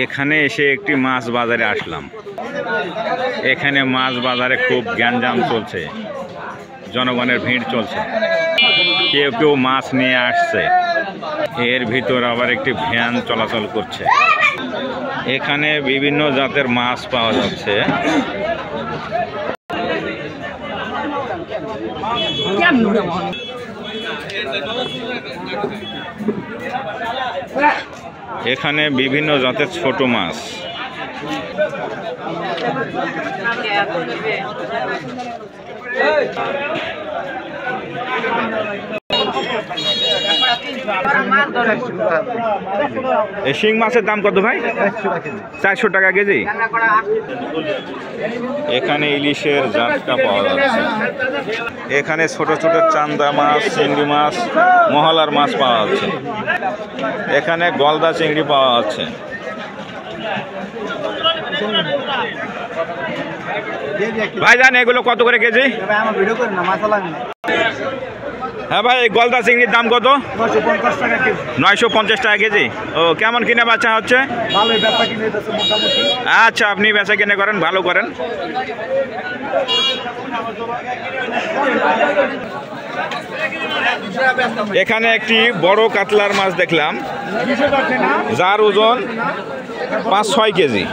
এখানে এসে একটি মাছ বাজারে আসলাম। এখানে মাছ বাজারে খুব গ্যাঞ্জাম চলছে, জনগণের ভিড় চলছে, কেউ কেউ মাছ নিয়ে আসছে, এর ভিতর আবার একটি ভ্যান চলাচল করছে। এখানে বিভিন্ন জাতের মাছ পাওয়া যাচ্ছে। এখানে বিভিন্ন জাতের ছোট মাছ। শিং মাছের দাম কত ভাই? 400 টাকা কেজি। এখানে ইলিশের জাটকা পাওয়া যাচ্ছে। এখানে ছোট ছোট চান্দা মাছ, চিংড়ি মাছ, মহলার মাছ পাওয়া যাচ্ছে। এখানে গলদা চিংড়ি পাওয়া যাচ্ছে। ভাইজান এগুলো কত করে কেজি? হ্যাঁ ভাই, গলদা চিংড়ির দাম কত? 950 টাকা কেজি। ও, কেমন কিনে বেচা হচ্ছে? আচ্ছা, আপনি বেচা কিনে করেন, ভালো করেন। এখানে একটি বড় কাতলার মাছ দেখলাম, যার ওজন 5-6 কেজি।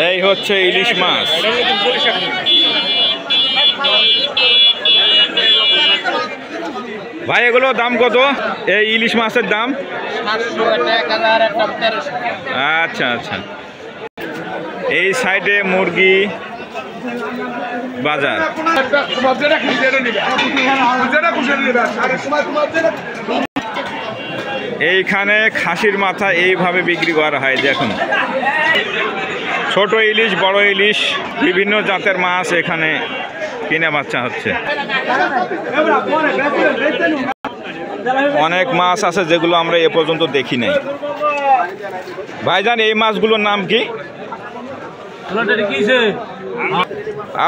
এই হচ্ছে ইলিশ মাছ। ভাই এগুলো দাম কত? এই ইলিশ মাছের দাম? আচ্ছা আচ্ছা। এই সাইডে মুরগি বাজার। এইখানে খাসির মাথা এইভাবে বিক্রি করা হয়। দেখুন, ছোট ইলিশ, বড় ইলিশ, বিভিন্ন জাতের মাছ এখানে কিনে বাচ্চা হচ্ছে। অনেক মাছ আছে যেগুলো আমরা এ পর্যন্ত দেখি নাই। ভাইজান এই মাছগুলোর নাম কি?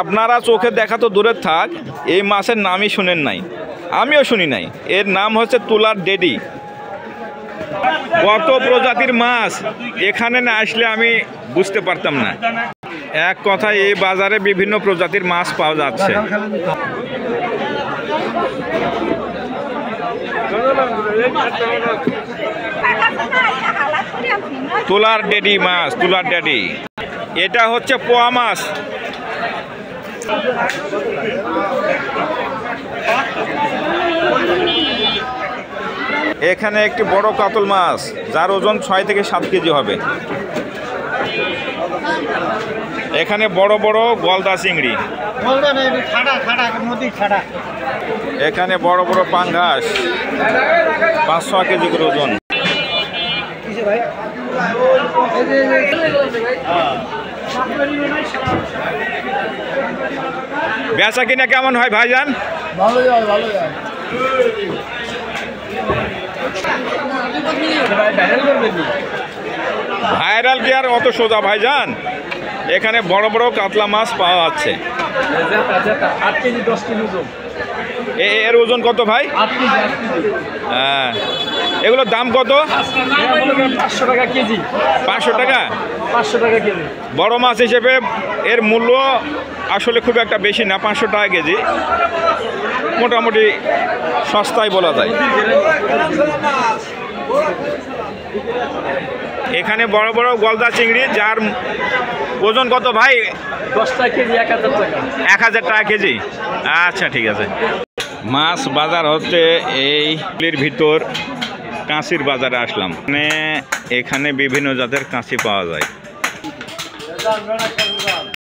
আপনারা চোখে দেখা তো দূরের থাক, এই মাছের নামই শুনেন নাই, আমিও শুনি নাই। এর নাম হচ্ছে তুলার ডেডি। কত প্রজাতির মাছ, এখানে না আসলে আমি বুঝতে পারতাম না। এক কথায় এই বাজারে বিভিন্ন প্রজাতির মাছ পাওয়া যাচ্ছে। তুলার ডেডি মাছ, তুলার ডেডি। এটা হচ্ছে পোয়া মাছ। এখানে একটি বড় কাতল মাছ, যার ওজন 6 থেকে 7 কেজি হবে। এখানে বড় বড় গলদা চিংড়ি। এখানে বড় বড় পাঙ্গাস, 5-6 কেজি করে ওজন। বেচা কিনা কেমন হয় ভাইজান? ভালো যায়, ভালো যায়। ভাইরাল কি আর অত সোজা ভাইজান? এখানে বড় বড় কাতলা মাছ পাওয়া যাচ্ছে। 8 কেজি 10 কেজি ওজন। এর ওজন কত ভাই? 8 কেজি। হ্যাঁ, এগুলোর দাম কত? 500 টাকা কেজি। 500 টাকা? 500 টাকা কেজি। বড় মাছ হিসেবে এর মূল্য আসলে খুব একটা বেশি না, 500 টাকা কেজি। মোটামুটি সস্তায় বলা যায়। এখানে বড় বড় গলদা চিংড়ি, যার ওজন কত ভাই? 10 টাকা কেজি, 1000 টাকা। 1000 টাকা কেজি। আচ্ছা, ঠিক আছে। মাছ বাজার হচ্ছে এইর ভিতর কাঁচির বাজারে আসলাম। এখানে বিভিন্ন জাতের কাঁচি পাওয়া যায়।